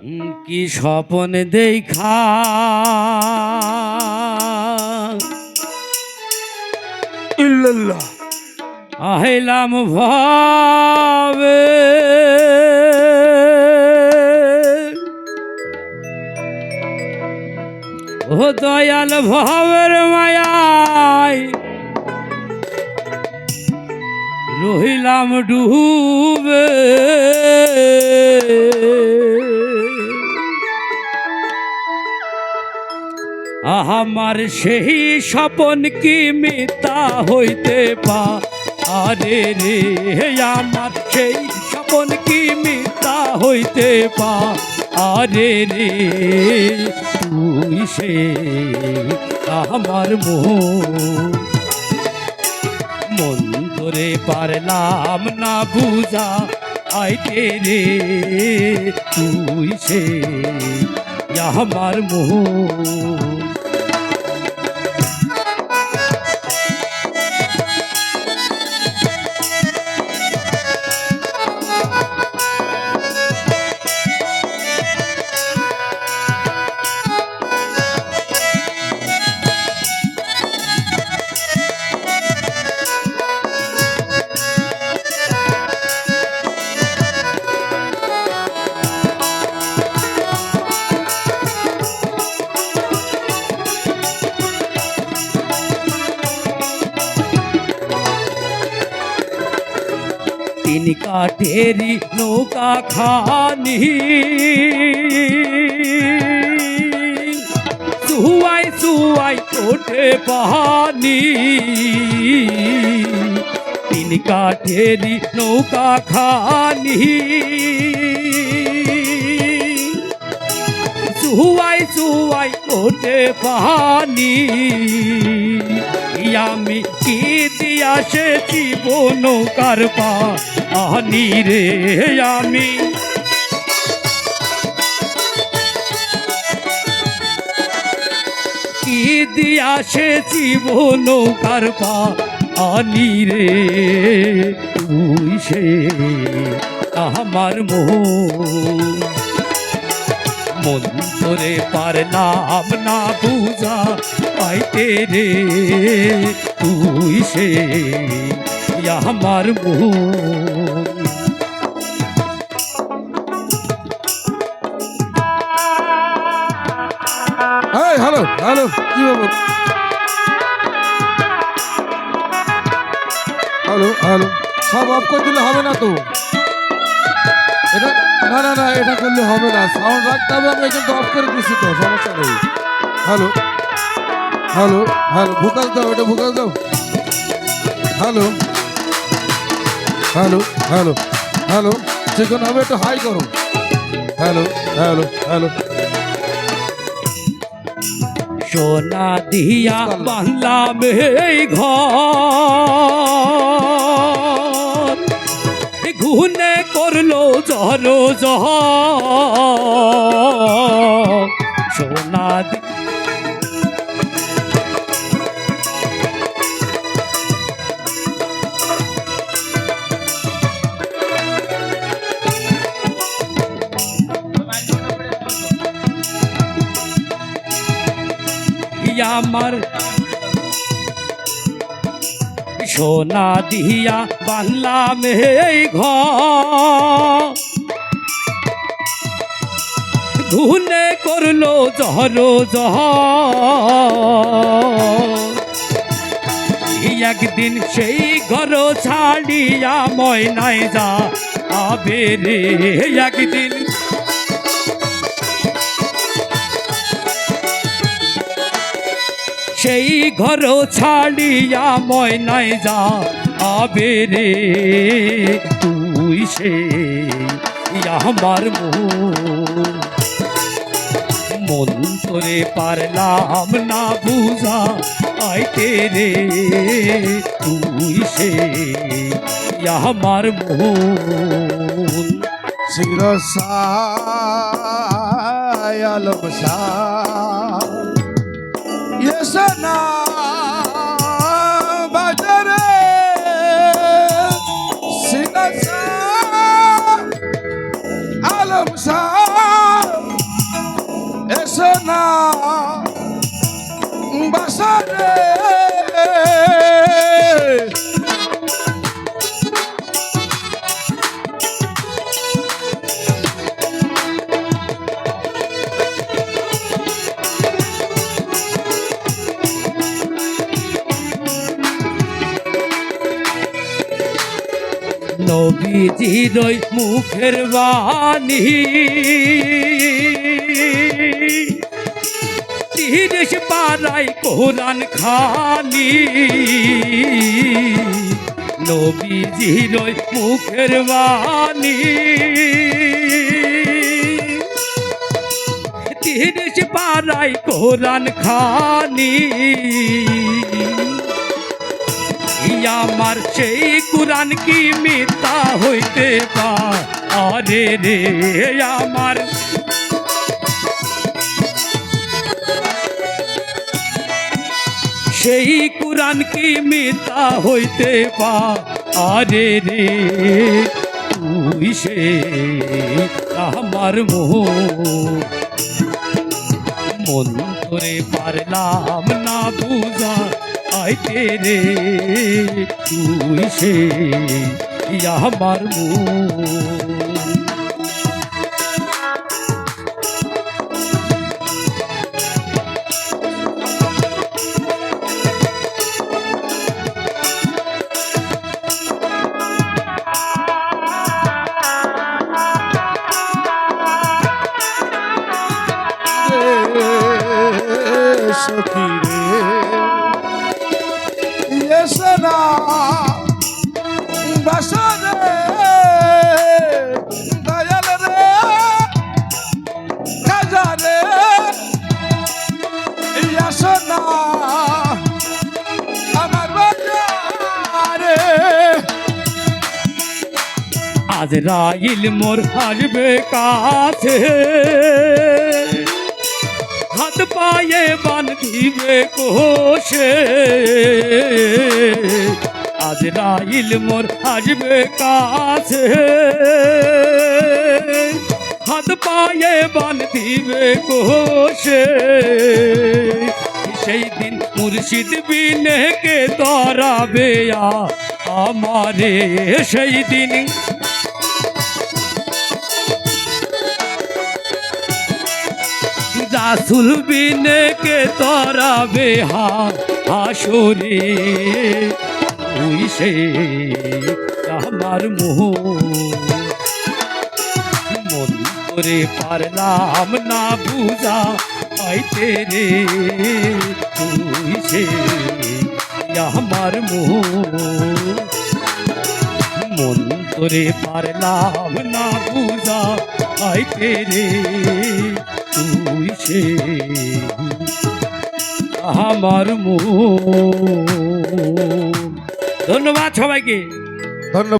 কি স্বপন দেখা ইল্লাল্লাহ আহিলাম ভাবে ও দয়াল ভাবের মায়ায় রহিলাম ডুবে আমার সেই স্বপন কি মিথ্যা হইতে পারে রে আমার সেই স্বপন কি মিথ্যা হইতে পারে রে তুই সে আমার মন ধরে পারলাম না বুঝা আইতে রে তুই সে আমার তিন কাঠেরি নৌকা খানি সুয়াই সুয়াই ওঠে পানি তিন কাঠেরি নৌকা খানি সুয়াই সুয়াই ওঠে পানি আমি কি দিয়াছে জীবন কার পানি রে আমি কি দিয়াছে জীবন কার পানি রে তুই সে আমার মন ধরে পারলাম না বুঝা পাইতে রে তুই সে আমার হ্যালো হ্যালো কি ব্যাপার হ্যালো হ্যালো সব অফ করে দিলে হবে না তো এটা না না না এটা করলে হবে না সাউন্ড রাখতে হবে আমি কিন্তু অফ করে দিচ্ছি তো সমস্যা নেই হ্যালো হ্যালো হ্যালো ভোকাল দাও এটা ভোকাল দাও হ্যালো হ্যালো হ্যালো হ্যালো যেখানে হবে একটু হাই করো হ্যালো হ্যালো হ্যালো সোনা দিয়া বাংলাম এই ঘর ঘুনে করলো জহর জহ সোনা আমার সোনা দিয়া বাংলাম এই ঘর ঘুনে করলো জহর জহ একদিন সেই ঘর ছাড়িয়া ময়নায় যা আবে রে একদিন সেই ঘর ছাড়িয়া ময়নায় যা আবে রে তুই সে আমার মন তোরে পারলাম না বুঝা আইতে রে তুই সে আমার শিরসায় আলম শাহ ইয়েসনা বাজারে শিরসায় আলম শাহ রে নবীজির ওই মুখের বাণী তিরিশ পাড়ায় কোরআন খানি নবীজির ওই মুখের বাণী তিরিশ পাড়ায় কোরআন খানি আমার সেই কুরআন কি মিথ্যা হইতে পারে রে আমার সেই কুরআন কি মিথ্যা হইতে পারে রে তুই সে আমার মন করে পারলাম না বুঝা আইতে রে তুই সে আমার সখী রে এসনা বাসরে দয়াল রে রাজা রে এসনা আমার বাজারে আজরাইল মোর আসবে কাছে হাত পায়ে বান দিবে কোষে আজরাইল মোর আসবে কাছে হাত পায়ে বান দিবে কোষে সেই দিন মুর্শিদ বিনে কে তরাবে আমারে সেই দিন রাসুল বিনে কে তরাবে হাসরে তুই সে আমার মন করে পারলাম না বুঝা আইতে রে তুই সে আমার মন করে পারলাম না বুঝা আইতে রে তুই সে আমার ধন্যবাদ সবাইকে। ধন্যবাদ।